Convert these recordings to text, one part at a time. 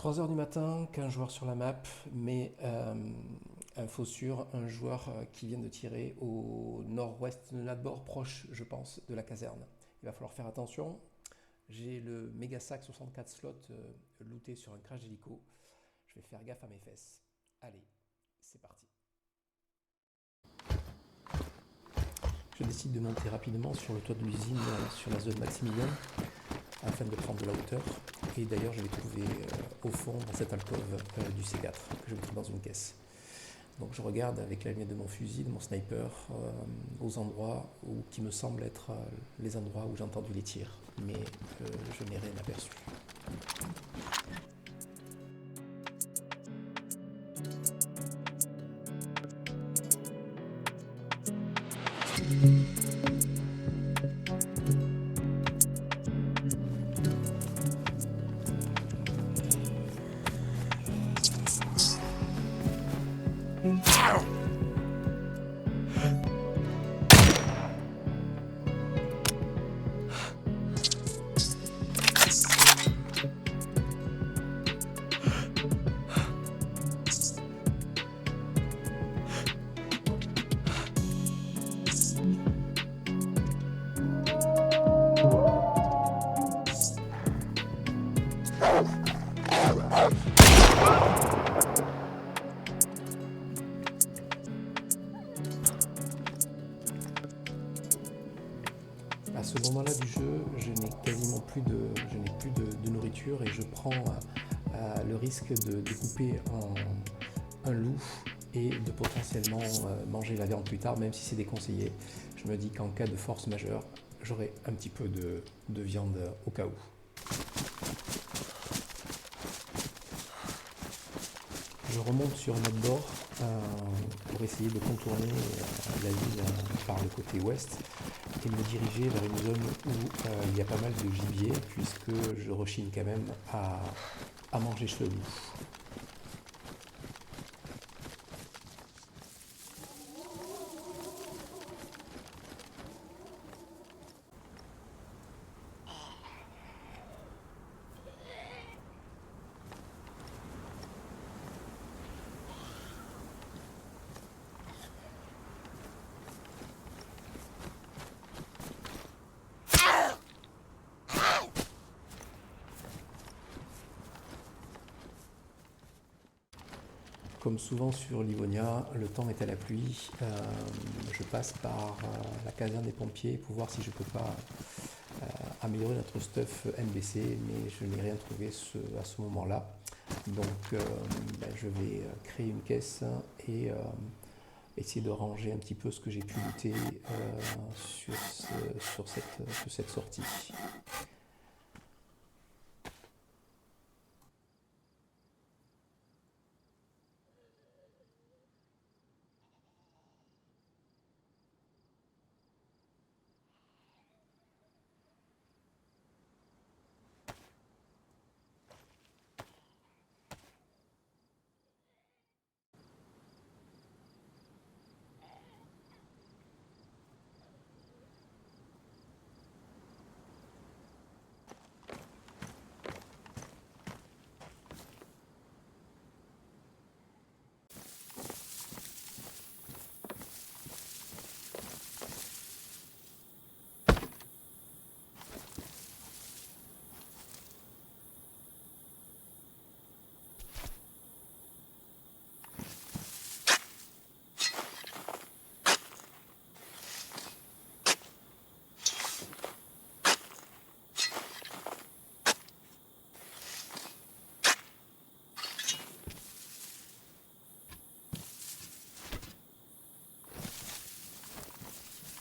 3 heures du matin, qu'un joueur sur la map, mais info sur un joueur qui vient de tirer au nord-ouest de notre bord, proche, je pense, de la caserne. Il va falloir faire attention. J'ai le Megasac 64 slots looté sur un crash d'hélico. Je vais faire gaffe à mes fesses. Allez, c'est parti. Je décide de monter rapidement sur le toit de l'usine, sur la zone Maximilien, afin de prendre de la hauteur. Et d'ailleurs, je vais trouver au fond, dans cette alcôve, du C4 que je vais mettre dans une caisse. Donc je regarde avec la lunette de mon fusil, de mon sniper, aux endroits qui me semblent être les endroits où j'ai entendu les tirs. Mais je n'ai rien aperçu. À ce moment-là du jeu, je n'ai quasiment plus de nourriture et je prends le risque de couper un loup et de potentiellement manger la viande plus tard, même si c'est déconseillé. Je me dis qu'en cas de force majeure, j'aurai un petit peu de viande au cas où. Je remonte sur notre bord pour essayer de contourner la ville par le côté ouest et me diriger vers une zone où il y a pas mal de gibier, puisque je rechigne quand même à manger ce loup. Comme souvent sur Livonia, le temps est à la pluie. Je passe par la caserne des pompiers pour voir si je peux pas améliorer notre stuff NBC, mais je n'ai rien trouvé à ce moment-là. Donc je vais créer une caisse et essayer de ranger un petit peu ce que j'ai pu looter sur cette sortie.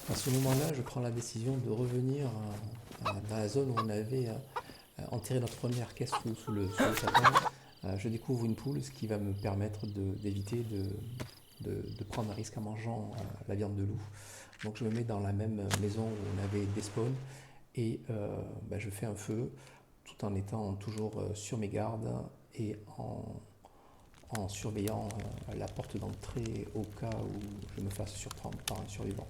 À ce moment-là, je prends la décision de revenir dans la zone où on avait enterré notre première caisse sous le sapin. Je découvre une poule, ce qui va me permettre d'éviter de prendre un risque en mangeant la viande de loup. Donc je me mets dans la même maison où on avait despawn et je fais un feu tout en étant toujours sur mes gardes et en surveillant la porte d'entrée au cas où je me fasse surprendre par un survivant.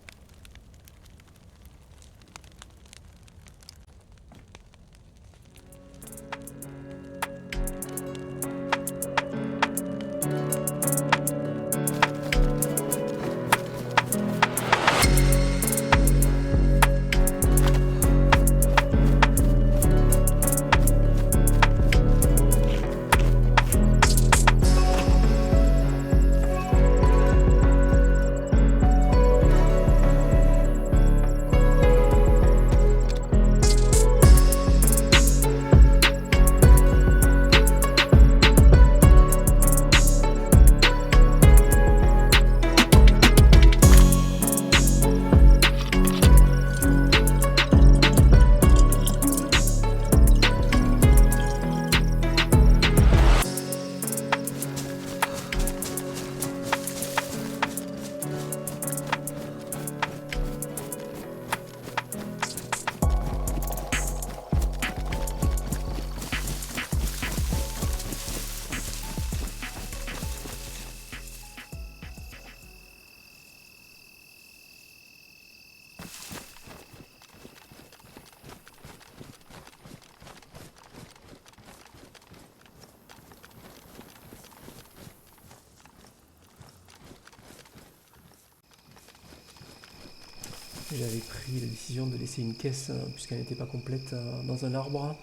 j'avais pris la décision de laisser une caisse, puisqu'elle n'était pas complète, dans un arbre,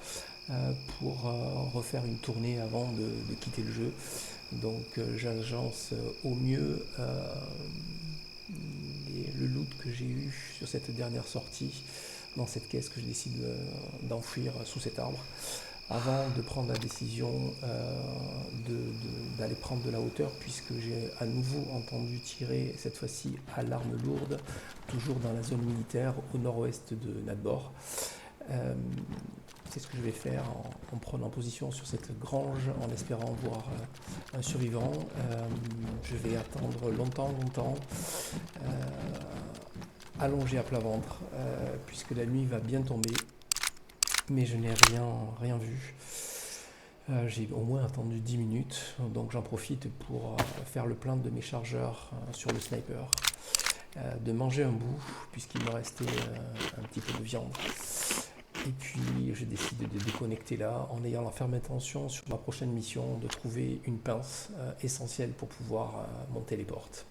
pour refaire une tournée avant de quitter le jeu. Donc j'agence au mieux le loot que j'ai eu sur cette dernière sortie dans cette caisse que je décide d'enfouir sous cet arbre avant de prendre la décision d'aller prendre de la hauteur, puisque j'ai à nouveau entendu tirer cette fois-ci à l'arme lourde, toujours dans la zone militaire au nord-ouest de Nadbor. C'est ce que je vais faire en prenant position sur cette grange, en espérant voir un survivant. Je vais attendre longtemps, allongé à plat ventre, puisque la nuit va bien tomber, mais je n'ai rien vu. J'ai au moins attendu 10 minutes, donc j'en profite pour faire le plein de mes chargeurs sur le sniper, de manger un bout, puisqu'il me restait un petit peu de viande. Et puis je décide de déconnecter là, en ayant la ferme intention sur ma prochaine mission de trouver une pince essentielle pour pouvoir monter les portes.